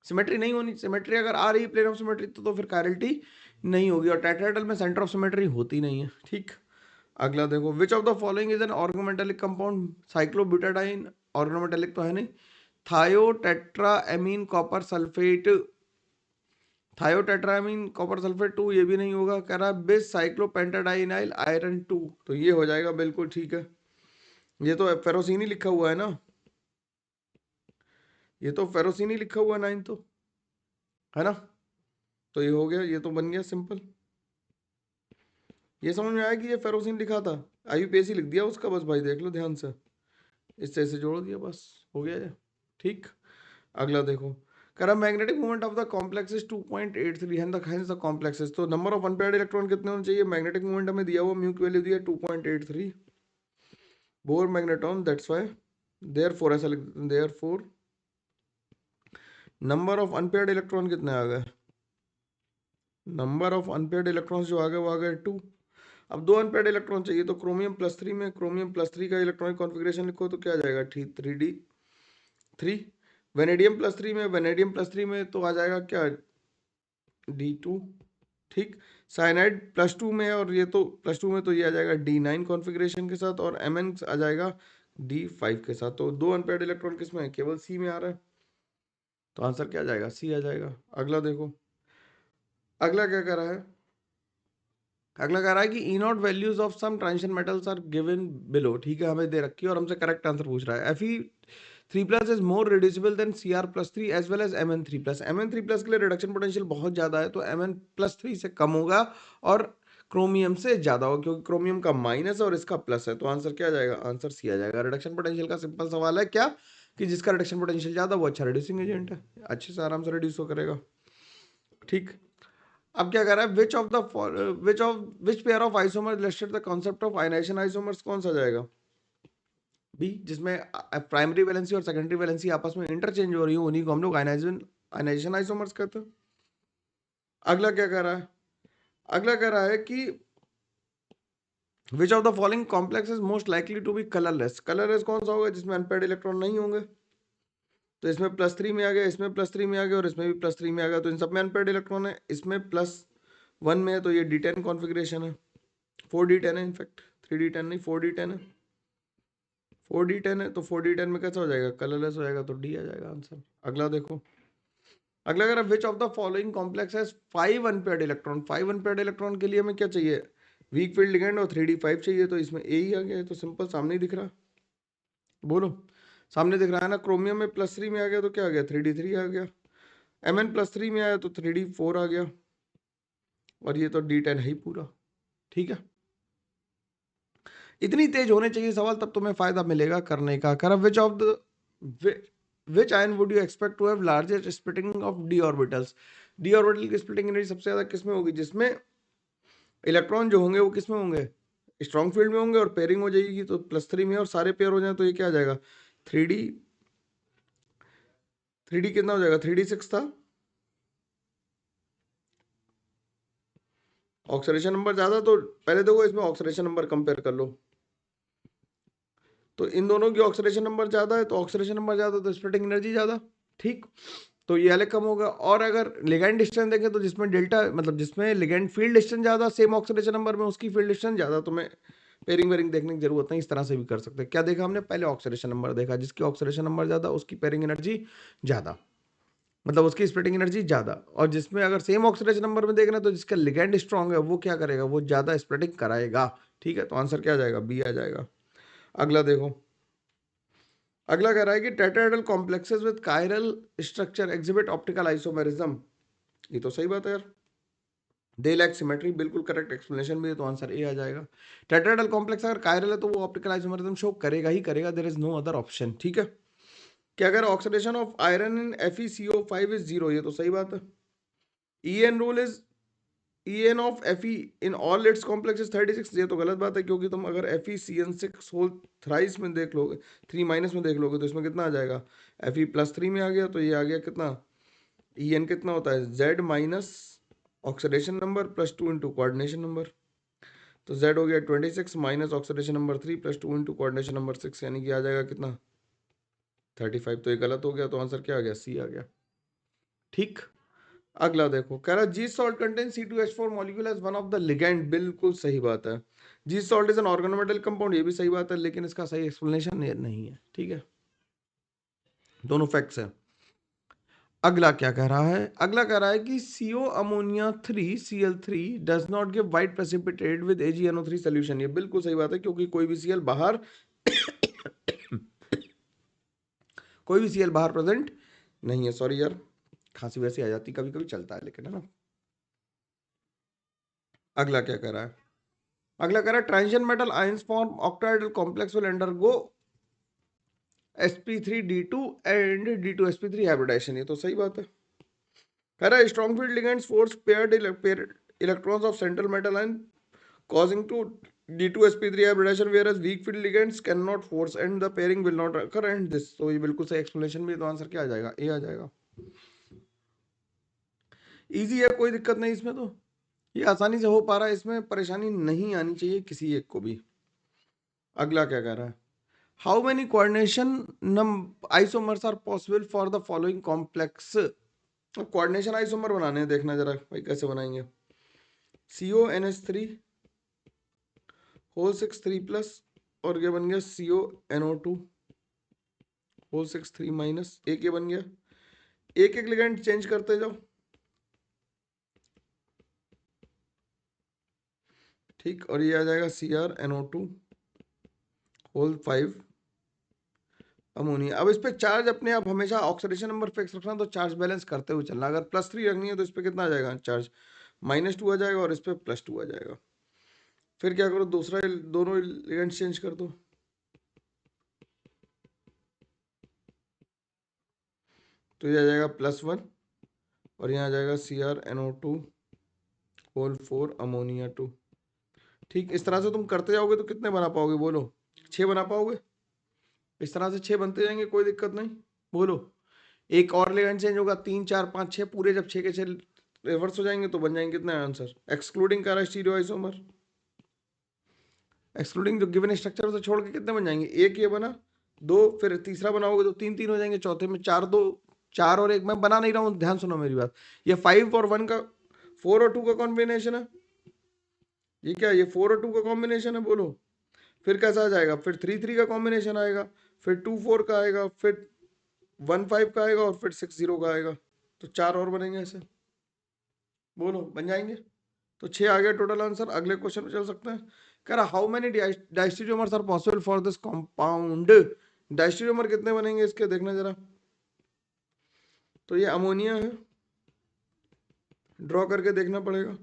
Symmetry नहीं होनी, सिमेट्री अगर आ रही है प्लेन ऑफ सिमेट्री तो फिर कायरलिटी नहीं होगी, और टेट्राहेड्रल में सेंटर ऑफ सिमेट्री होती नहीं है। ठीक, अगला देखो, which of the following is an organometallic compound, cyclobutadiene organometallic तो है नहीं, thiotetraammine copper sulphate, thiotetraammine copper sulphate 2 ये भी नहीं होगा, कह रहा है बिस साइक्लोपेंटाडाइनाइल आयरन 2, तो ये हो जाएगा बिल्कुल ठीक है। ये तो फेरोसीनी लिखा हुआ है ना, ये तो फेरोसीनी लिखा हुआ है 9 तो, है ना। तो ये हो गया, ये तो बन गया सिंपल। ये समझ में आया कि ये फेरोसिन लिखा था, आईयूपीएसी लिख दिया उसका, बस भाई देख लो ध्यान से, इससे ऐसे जोड़ दिया, बस हो गया ये। ठीक। अगला देखो, करा magnetic moment of the complex is 2.83 hence the complexes. तो नंबर ऑफ अनपेयर्ड इलेक्ट्रॉन कितने होने चाहिए, मैग्नेटिक मोमेंट हमें दिया हुआ म्यू की वैल्यू दी है 2.83 bore magneton, that's why therefore ऐसा लिख देते हैं, therefore number of unpaired electron कितने आ गए, नंबर ऑफ अनपेयर्ड इलेक्ट्रॉन्स जो आ गए वो आ गए 2। अब दो अनपेयर्ड इलेक्ट्रॉन चाहिए, तो क्रोमियम प्लस 3 में क्रोमियम प्लस 3 का इलेक्ट्रॉनिक कॉन्फ़िगरेशन लिखो तो क्या आ जाएगा, 3D3। वेनेडियम प्लस 3 में, वेनेडियम प्लस 3 में तो आ जाएगा क्या, D2। ठीक। साइनाइड प्लस 2 में है, और ये तो प्लस 2 में तो ये आ जाएगा D9 कॉन्फ़िगरेशन के साथ, और Mn आ जाएगा D5 के साथ। तो दो अनपेयर्ड इलेक्ट्रॉन किस में है, केवल C में आ रहा है, तो आंसर क्या आ जाएगा, C आ जाएगा। अगला देखो, अगला क्या कर रहा है, अगला कह रहा है कि E naught values of some transition metals are given below. ठीक है, हमें दे रखी है और हमसे करेक्ट आंसर पूछ रहा है। Fe3+ is more reducible than Cr+3 as well as Mn3+। Mn3+ के लिए रिडक्शन पोटेंशियल बहुत ज्यादा है, तो Mn+3 से कम होगा और क्रोमियम से ज्यादा होगा, क्योंकि क्रोमियम का माइनस है और इसका प्लस है। तो आंसर क्या आ जाएगा, आंसर सी आ जाएगा। रिडक्शन पोटेंशियल का सिंपल सवाल है क्या, कि जिसका रिडक्शन पोटेंशियल ज्यादा वो अच्छा रिड्यूसिंग एजेंट है, अच्छे से आराम से रिड्यूस हो करेगा। ठीक। अब क्या कर रहा है, which pair of isomer illustrate the concept of ionization isomers, कौन सा जाएगा, बी, जिसमें प्राइमरी वैलेंसी और सेकेंडरी वैलेंसी आपस में इंटरचेंज हो रही हो, उन्हीं को हम लोग आयनाइजेशन आइसोमर्स कहते हैं। अगला क्या कर रहा है, अगला कह रहा है कि which of the following complex is most likely to be colourless. Colourless कौन सा होगा, जिसमें अनपेयर्ड इलेक्ट्रॉन नहीं होंगे। तो इसमें प्लस 3 में आ गया, इसमें प्लस 3 में आ गया, और इसमें भी प्लस 3 में आ गया, तो इन सब में अनपेयर्ड इलेक्ट्रॉन है। इसमें +1 में है, तो ये D10 कॉन्फ़िगरेशन है, 4D10 है, इनफैक्ट 3D10 नहीं, 4D10 है, 4D10 है, तो 4D10 में कैसा हो जाएगा, कलरलेस हो जाएगा, तो डी आ जाएगा आंसर। अगला देखो, अगला अगर विच of the following complex has 5 unpaired electron. 5 unpaired electron के लिए हमें क्या चाहिए, वीक फील्ड लिगेंड और 3D5 चाहिए, तो इसमें ए ही आ गया है, तो सिंपल सामने ही दिख रहा है, बोलो सामने दिख रहा है ना। क्रोमियम में +3 में आ गया तो क्या आ गया, 3D3 आ गया। Mn+3 में आया तो 3D4 आ गया, और ये तो D10 है ही पूरा। ठीक है, इतनी तेज होने चाहिए सवाल, तब तुम्हें फायदा मिलेगा करने का। कर which ion would you expect to have largest splitting of d orbitals. D orbital की स्प्लिटिंग एनर्जी सबसे ज्यादा किसमें होगी, जिसमें इलेक्ट्रॉन जो होंगे वो किसमें होंगे, स्ट्रॉन्ग फील्ड में होंगे, और पेयरिंग हो जाएगी तो +3 में, और सारे पेयर हो जाए तो ये क्या आ जाएगा, 3D, 3D कितना हो जाएगा, 3D6 था। ऑक्सीडेशन नंबर ज्यादा, तो पहले देखो इसमें ऑक्सीडेशन नंबर कंपेयर कर लो, तो इन दोनों की ऑक्सीडेशन नंबर ज्यादा है, तो ऑक्सीडेशन नंबर ज्यादा तो स्प्लिटिंग एनर्जी ज्यादा। ठीक। तो ये अलग कम होगा। और अगर लिगैंड डिस्टेंस देखें तो जिसमें डेल्टा, मतलब जिसमें लिगैंड फील्ड डिस्टेंस ज्यादा, सेम ऑक्सीडेशन नंबर में उसकी फील्ड डिस्टेंस ज्यादा, तो मैं पेयरिंग वेरिंग देखने की जरूरत नहीं, इस तरह से भी कर सकते हैं। क्या देखा हमने, पहले ऑक्सीडेशन नंबर देखा, जिसकी ऑक्सीडेशन नंबर ज्यादा उसकी पेयरिंग एनर्जी ज्यादा, मतलब उसकी स्प्लिटिंग एनर्जी ज्यादा। और जिसमें अगर सेम ऑक्सीडेशन नंबर में देखना है, तो जिसका लिगैंड स्ट्रॉन्ग है वो क्या करेगा, वो ज्यादा स्प्लिटिंग कराएगा। ठीक है, तो आंसर क्या आ जाएगा, बी आ जाएगा। अगला देखो, अगला कह रहा है कि tetrahedral complexes with chiral structure exhibit optical isomerism. ये तो सही बात है यार, दे लैक सिमेट्री, बिल्कुल करेक्ट एक्सप्लेनेशन भी है, तो आंसर ए आ जाएगा। टेट्राहेड्रल कॉम्प्लेक्स अगर कायरल है तो वो ऑप्टिकल आइसोमेरिज्म शो करेगा ही करेगा, there is no other option. ठीक है, कि अगर oxidation of iron in FeCO5 is 0, ये तो सही बात है। En rule is En of Fe in all its complex is 36, ये तो गलत बात है, क्योंकि तुम अगर FeCN6 होल थ्राइस में देख लोगे, 3 माइनस में देख लोगे, तो इसमें कितना आ जाएगा, Fe+3 में आ गया, तो ये आ गया कितना, En कितना होता है, Z minus oxidation number +2 into coordination number, तो Z हो गया 26 minus oxidation number 3 +2 into coordination number 6, यानी कि आ जाएगा कितना, 35। तो ये गलत हो गया, तो आंसर क्या आ गया, सी आ गया। ठीक। अगला देखो, कह रहा Zeise salt contain C2H4 molecule as one of the ligand, बिल्कुल सही बात है। Zeise salt is an organometallic compound, ये भी सही बात है, लेकिन इसका सही एक्सप्लेनेशन नहीं है। ठीक है, दोनों फैक्ट्स है। अगला क्या कह रहा है, अगला कह रहा है कि CO ammonia 3 Cl3 does not give white precipitate with AgNO3 solution. ये बिल्कुल सही बात है, क्योंकि कोई भी Cl बाहर कोई भी Cl बाहर प्रेजेंट नहीं है, सॉरी यार, खांसी वैसे आ जाती, कभी कभी चलता है लेकिन, है ना। अगला क्या कह रहा है, अगला कह रहा है transition metal ions form octahedral complex will undergo sp3d2 and d2sp3 hybridization. ये तो सही बात है। कह रहा है strong field ligands force paired electrons of central metal ion causing to d2sp3 hybridization, whereas weak field ligands cannot force and the pairing will not occur and this। तो ये बिल्कुल सही एक्सप्लेनेशन भी, तो आंसर क्या आ जाएगा, ए आ जाएगा। इजी है, कोई दिक्कत नहीं इसमें, तो ये आसानी से हो पा रहा है, इसमें परेशानी नहीं आनी चाहिए किसी एक को भी। अगला क्या कह रहा है, how many coordination isomers are possible for the following complex. Coordination isomer बनाने हैं, देखना जरा भाई कैसे बनाएंगे। CONH3 होल 6 3+ और ये बन गया CONO2 होल 6 3-, एक ये बन गया। एक एक लिगेंड चेंज करते जाओ, ठीक, और ये आ जाएगा CrNO2 होल 5 अमोनिया। अब इस पे चार्ज अपने आप हमेशा ऑक्सीडेशन नंबर फिक्स रखना, तो चार्ज बैलेंस करते हुए चलना। अगर +3 रखनी है तो इस पे कितना आ जाएगा चार्ज, -2 आ जाएगा और इस पे +2 आ जाएगा। फिर क्या करो, दूसरा दोनों लिगेंड चेंज कर दो, तो ये आ जाएगा +1 और यहाँ आ जाएगा CrNO2 होल 4 अमोनिया 2। ठीक, इस तरह से तुम करते जाओगे तो कितने बना पाओगे, बोलो 6 बना पाओगे। इस तरह से 6 बनते जाएंगे, कोई दिक्कत नहीं। बोलो, एक और लिगेंड चेंज होगा, 3 4 5 6, पूरे जब 6 के 6 रिवर्स हो जाएंगे तो बन जाएंगे कितने आंसर, एक्सक्लूडिंग करा स्टीरियो आइसोमर, एक्सक्लूडिंग जो गिवन स्ट्रक्चर से छोड़ के कितने बन जाएंगे, एक ये बना, दो, फिर तीसरा बनाओगे तो 3 3 हो जाएंगे, चौथे में 4 2 4 और एक, मैं बना नहीं रहा हूँ, ध्यान सुनो मेरी बात। ये 5 और 1 का, 4 और 2 का कॉम्बिनेशन है, ये क्या, ये 4 और 2 का कॉम्बिनेशन है, बोलो। फिर कैसा आ जाएगा, फिर 3 3 का कॉम्बिनेशन आएगा, फिर 2 4 का आएगा, फिर 1 5 का आएगा और फिर 6 0 का आएगा, तो 4 और बनेंगे ऐसे, बोलो बन जाएंगे। तो 6 आ गया टोटल आंसर। अगले क्वेश्चन पे चल सकते हैं। कह रहा how many diastereomers are possible for this compound. Diastereomer कितने बनेंगे इसके, देखना जरा। तो ये अमोनिया है, ड्रॉ करके देखना पड़ेगा।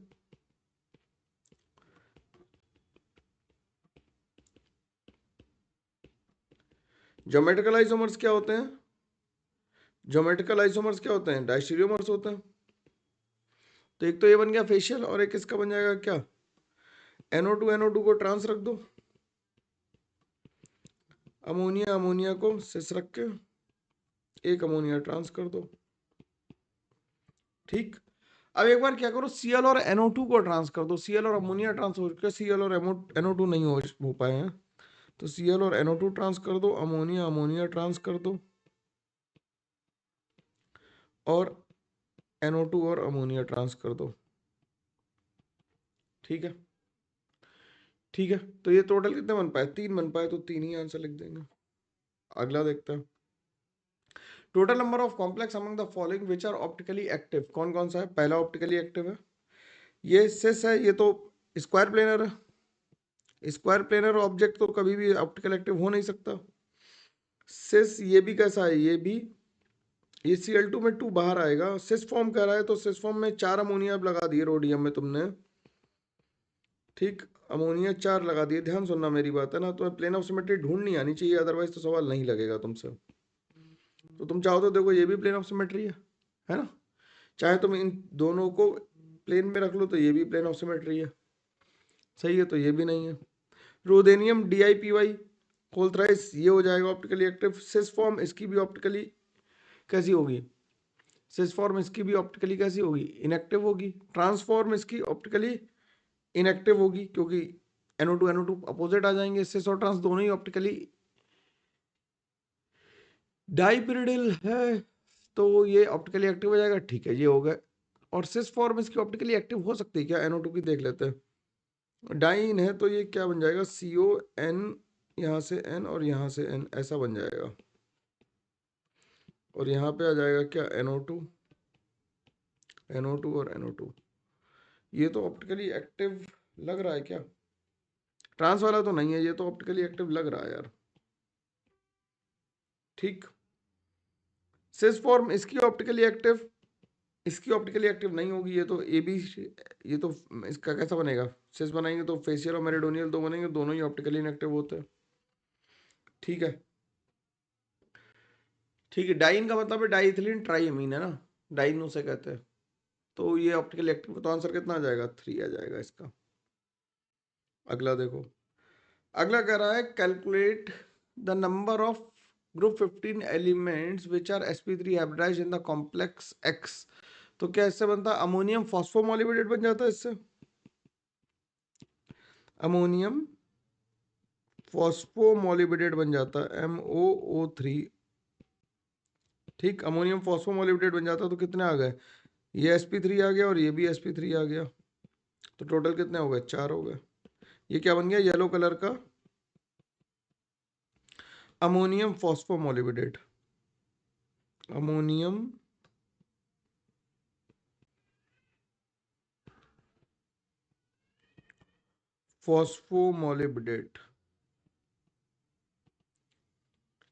ज्योमेट्रिकल आइसोमर्स क्या होते हैं, ज्योमेट्रिकल आइसोमर्स क्या होते हैं, डाइस्टेरियोमर्स होते हैं। तो एक तो ये बन गया फेशियल, और एक इसका बन जाएगा क्या, NO2 को ट्रांस रख दो, अमोनिया अमोनिया को सिस रख के एक अमोनिया ट्रांस कर दो, ठीक। अब एक बार क्या करो, Cl और NO2 को ट्रांस कर दो, Cl और अमोनिया ट्रांस हो चुका है, Cl और NO2 नहीं हो पाए हैं, तो Cl और NO2 ट्रांस कर दो, अमोनिया अमोनिया ट्रांस कर दो, और NO2 और अमोनिया ट्रांस कर दो, ठीक है। ठीक है, तो ये टोटल कितने बन पाए, 3 बन पाए, तो 3 ही आंसर लिख देंगे। अगला देखते हैं, total number of complex among the following which are optically active. कौन कौन सा है, पहला ऑप्टिकली एक्टिव है, ये सिस है, ये तो स्क्वायर प्लेनर है, स्क्वायर प्लेनर ऑब्जेक्ट तो कभी भी ऑप्टिकल एक्टिव हो नहीं सकता। सिस ये भी कैसा है, ये भी, ये Cl2 में 2 बाहर आएगा, सिस फॉर्म कर रहा है, तो सिस फॉर्म में 4 अमोनिया लगा दिए रोडियम में तुमने, ठीक, अमोनिया 4 लगा दिए। ध्यान सुनना मेरी बात, है ना, तो प्लेन ऑफ सिमेट्री ढूंढनी आनी चाहिए, अदरवाइज तो सवाल नहीं लगेगा तुमसे। तो तुम चाहो तो देखो, ये भी प्लेन ऑफ सिमेट्री है ना, चाहे तुम इन दोनों को प्लेन में रख लो तो ये भी प्लेन ऑफ सिमेट्री है, सही है, तो ये भी नहीं है। रोदेनियम DiPy होल थ्राइस, ये हो जाएगा ऑप्टिकली एक्टिव। सिस फॉर्म इसकी भी ऑप्टिकली कैसी होगी, सिस फॉर्म इसकी भी ऑप्टिकली कैसी होगी, इनएक्टिव होगी। ट्रांसफॉर्म इसकी ऑप्टिकली इनएक्टिव होगी, क्योंकि NO2 अपोजिट आ जाएंगे, सिस और ट्रांस दोनों ही ऑप्टिकली डाइपिरिडिल है, तो ये ऑप्टिकली एक्टिव हो जाएगा, ठीक है, ये हो गया। और सिस फॉर्म इसकी ऑप्टिकली एक्टिव हो सकती है क्या, NO2 की देख लेते हैं। डाइन है तो ये क्या बन जाएगा, CON, यहाँ से N और यहाँ से N, ऐसा बन जाएगा, और यहाँ पे आ जाएगा क्या, NO2 और NO2। ये तो ऑप्टिकली एक्टिव लग रहा है क्या, ट्रांस वाला तो नहीं है, ये तो ऑप्टिकली एक्टिव लग रहा है यार, ठीक। सिस फॉर्म इसकी ऑप्टिकली एक्टिव इसकी ऑप्टिकली एक्टिव नहीं होगी, ये तो ए बी, ये तो इसका कैसा बनेगा, सिस बनाएंगे तो फेशियल और मेरिडोनियल दो बनेंगे, दोनों ही ऑप्टिकली इनएक्टिव होते हैं। ठीक है, ठीक है। डाइन का मतलब है डाइथिलीन ट्राइमीन, है ना, डाइन उसे कहते हैं। तो ये ऑप्टिकली एक्टिव, तो आंसर कितना आ जाएगा, 3 आ जाएगा इसका। अगला देखो, अगला कह रहा है calculate the number of group 15 elements which are sp3 hybridized in the complex x। तो क्या इससे बनता है, अमोनियम फॉस्फोमोलिब्डेट बन जाता है इससे, अमोनियम फॉस्फोमोलिब्डेट बन जाता है, MOO3। ठीक, अमोनियम फॉस्फोमोलिब्डेट बन जाता है, तो कितने आ गए, ये sp3 आ गया और ये भी sp3 आ गया, तो टोटल कितने हो गए, 4 हो गए। ये क्या बन गया, येलो कलर का अमोनियम फॉस्फोमोलिब्डेट, अमोनियम फॉस्फोमोलिब्डेट।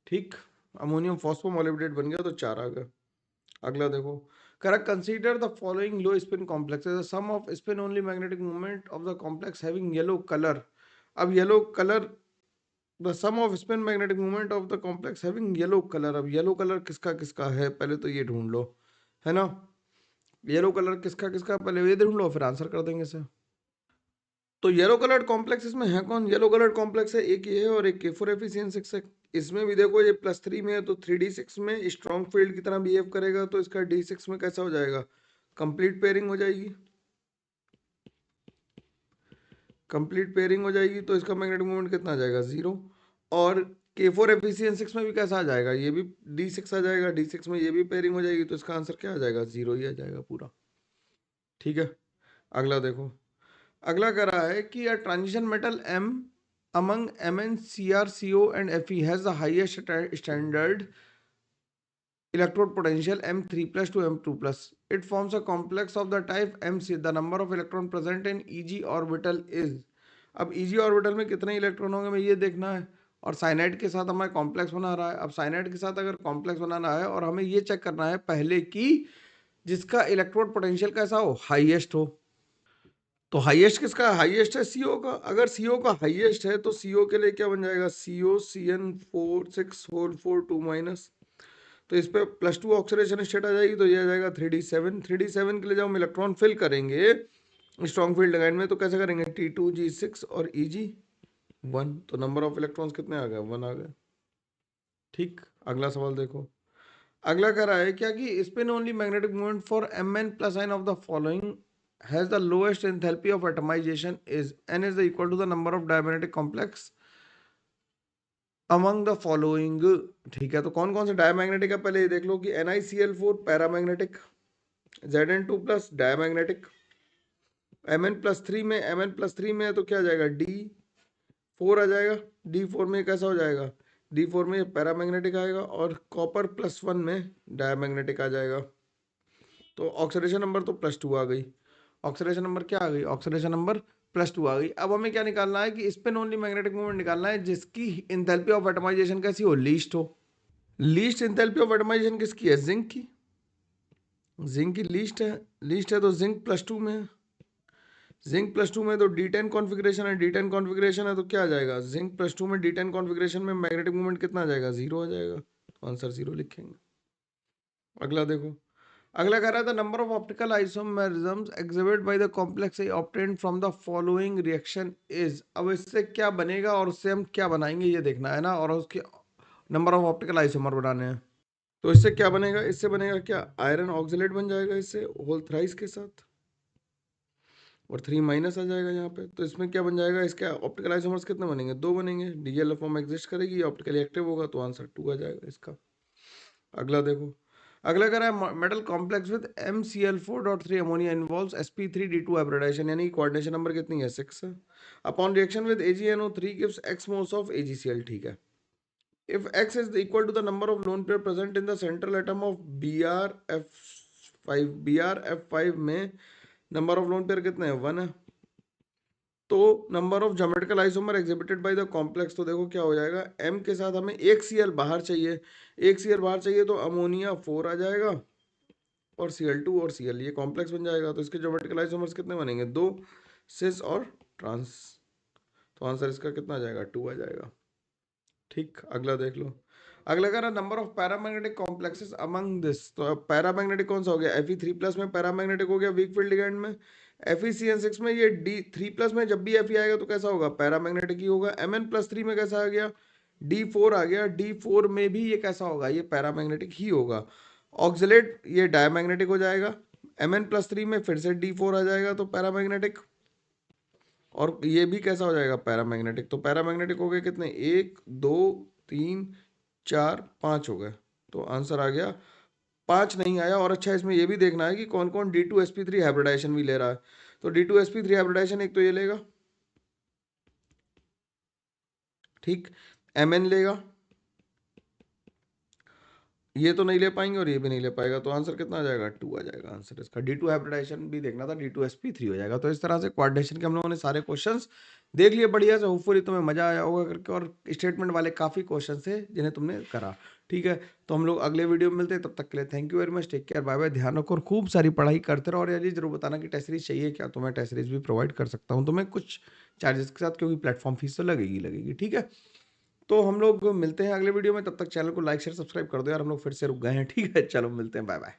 ठीक, अमोनियम फॉस्फोमोलिब्डेट बन गया, तो 4 आ गए। अगला देखो, correct, consider the following low spin complex, the sum of spin only magnetic movement of the complex having yellow colour. अब yellow colour, the sum of spin magnetic movement of the complex having yellow colour. अब येलो कलर किसका किसका है, पहले तो ये ढूंढ लो, है ना, येलो कलर किसका किसका, पहले ये ढूंढ लो फिर आंसर कर देंगे इसे। तो येलो कलर्ड कॉम्प्लेक्स इसमें है कौन, येलो कलर्ड कॉम्प्लेक्स है, एक ये है और एक K4Fe6 है। इसमें भी देखो ये +3 में है, तो 3D6 में स्ट्रॉन्ग फील्ड की तरह बिहेव करेगा, तो इसका D6 में कैसा हो जाएगा, कंप्लीट पेयरिंग हो जाएगी, कंप्लीट पेयरिंग हो जाएगी, तो इसका मैग्नेटिक मोमेंट कितना आ जाएगा, 0। और K4Fe6 में भी कैसा आ जाएगा, ये भी D6 आ जाएगा, D6 में ये भी पेयरिंग हो जाएगी, तो इसका आंसर क्या आ जाएगा, 0 ही आ जाएगा पूरा। ठीक है, अगला देखो, अगला कर रहा है कि a transition metal M among Mn, Cr, Co and Fe has the highest standard electrode potential M3 plus to M2 plus. It forms a complex of the type MC. The number of electron present in Eg orbital is. अब Eg orbital में कितने इलेक्ट्रॉन होंगे हमें ये देखना है, और साइनाइड के साथ हमें कॉम्प्लेक्स बना रहा है। अब साइनाइड के साथ अगर कॉम्प्लेक्स बनाना है और हमें ये चेक करना है पहले कि जिसका इलेक्ट्रोड पोटेंशियल कैसा हो, हाईएस्ट हो। तो हाईएस्ट किसका, हाईएस्ट है सीओ का। अगर सीओ का हाईएस्ट है तो सीओ के लिए क्या बन जाएगा, CO CN4 6 होल 4 2 माइनस, तो इस पे +2 ऑक्सीडेशन स्टेट आ जाएगी, तो ये आ जाएगा 3D7। 3D7 के लिए जब हम इलेक्ट्रॉन फिल करेंगे स्ट्रॉन्ग फील्ड लगाइन में, तो कैसे करेंगे, T2G6 और Eg1, तो नंबर ऑफ इलेक्ट्रॉन्स कितने आ गए, 1 आ गए। ठीक, अगला सवाल देखो, अगला कह रहा है क्या कि spin only magnetic moment for Mn plus n of the following has the lowest enthalpy of atomization is n is the equal to the number of diamagnetic complex among the following। ठीक है, तो कौन कौन से डायमैग्नेटिक है, पहले ये देख लो कि NiCl4 paramagnetic, Zn2 plus diamagnetic, Mn+3 में, Mn+3 में है तो क्या आ जाएगा, D4 आ जाएगा, D4 में कैसा हो जाएगा, D4 में पैरामैग्नेटिक आएगा, और कॉपर +1 में डायमैग्नेटिक आ जाएगा। तो ऑक्सीडेशन नंबर तो +2 आ गई, ऑक्सीडेशन नंबर क्या आ गई, ऑक्सीडेशन नंबर +2 आ गई। अब हमें क्या निकालना है कि स्पिन ओनली मैग्नेटिक मोमेंट निकालना है जिसकी इंथैल्पी ऑफ एटमाइजेशन कैसी हो, लीस्ट हो। लीस्ट इंथैल्पी ऑफ एटमाइजेशन किसकी है, जिंक की, जिंक की लीस्ट है, लीस्ट है तो जिंक +2 में है, जिंक +2 में तो D10 कॉन्फ़िगरेशन है, D10 कॉन्फ़िगरेशन है तो क्या आ जाएगा, जिंक +2 में D10 कॉन्फ़िगरेशन में मैग्नेटिक मोमेंट कितना आ जाएगा, 0 आ जाएगा, तो आंसर 0 लिखेंगे। अगला देखो, अगला कह रहा था number of optical isomerisms exhibit by the complex A obtained from the following reaction is. अब इससे क्या बनेगा और उससे हम क्या बनाएंगे ये देखना है ना, और उसके नंबर ऑफ ऑप्टिकल आइसोमर बनाने हैं। तो इससे क्या बनेगा, इससे बनेगा क्या, आयरन ऑक्सलेट बन जाएगा इससे होल थ्राइस के साथ, और 3 माइनस आ जाएगा यहाँ पे। तो इसमें क्या बन जाएगा, इसके ऑप्टिकल आइसोमर्स कितने बनेंगे, 2 बनेंगे, डीएल फॉर्म एग्जिस्ट करेगी, ऑप्टिकली एक्टिव होगा, तो आंसर 2 आ जाएगा इसका। अगला देखो, अगला कह रहा है metal complex with MCl4.3 ammonia involves sp3d2 hybridization, यानी कोऑर्डिनेशन नंबर कितनी है, 6 है। Upon reaction with AgNO3 gives x moles of AgCl। ठीक है, if x is equal to the number of lone pair present in the central atom of BrF5 में नंबर ऑफ लोन पेयर कितने हैं, 1 है। तो number of geometrical isomer exhibited by the complex, तो देखो क्या हो जाएगा, m के साथ हमें एक Cl बाहर चाहिए, एक Cl बाहर चाहिए, तो अमोनिया 4 आ जाएगा, और Cl2 और Cl, ये कॉम्प्लेक्स बन जाएगा। तो इसके ज्योमेट्रिकल आइसोमर्स कितने बनेंगे? 2 सिस और ट्रांस। तो आंसर इसका कितना आ जाएगा? 2 आ जाएगा। ठीक, अगला देख लो। अगला कह रहा number of paramagnetic complexes among this. तो पैरामैग्नेटिक कौन सा हो गया? Fe3+ में पैरामैग्नेटिक हो गया वीक फील्ड लिगेंड में। FeCN6 में ये D3+ में जब भी Fe आएगा तो कैसा होगा? पैरामैग्नेटिक ही होगा। Mn+3 में कैसा आ गया? D4 आ गया। D4 में भी ये कैसा होगा? ये पैरामैग्नेटिक ही होगा। ऑक्सिलेट ये डायमैग्नेटिक हो जाएगा। Mn+3 में फिर से D4 आ जाएगा तो पैरामैग्नेटिक, और ये भी कैसा हो जाएगा? पैरामैग्नेटिक। तो पैरामैग्नेटिक हो गए कितने? 1 2 3 4 5 हो गए। तो आंसर आ गया 5 नहीं आया। और अच्छा, इसमें ये भी देखना है कि कौन कौन D2sp3 हाइब्रिडाइजेशन भी ले रहा है। तो D2sp3 हाइब्रिडाइजेशन एक तो ये लेगा, ठीक, Mn लेगा, ये तो नहीं ले पाएंगे और ये भी नहीं ले पाएगा। तो आंसर कितना आ जाएगा? 2 आ जाएगा आंसर इसका। D2 हाइब्रिडाइजेशन भी देखना था, D2sp3 हो जाएगा। तो इस तरह से कोऑर्डिनेशन के हम लोगों ने सारे क्वेश्चंस देख लिए बढ़िया से। होपफुली तुम्हें मजा आया होगा करके, और स्टेटमेंट वाले काफी क्वेश्चन थे जिन्हें तुमने करा। ठीक है, तो हम लोग अगले वीडियो में मिलते हैं। तब तक के लिए thank you very much, take care, bye bye, ध्यान रखो और खूब सारी पढ़ाई करते रहो। और यार ये जरूर बताना कि टेस्ट सीरीज चाहिए क्या, तो मैं टेस्ट सीरीज भी प्रोवाइड कर सकता हूँ तुम्हें कुछ चार्जेस के साथ, क्योंकि प्लेटफॉर्म फीस तो लगेगी। ठीक है, तो हम लोग मिलते हैं अगले वीडियो में। तब तक चैनल को लाइक शेयर सब्सक्राइब कर दो यार, हम लोग फिर से रुक गए हैं। ठीक है, चलो मिलते हैं, बाय बाय।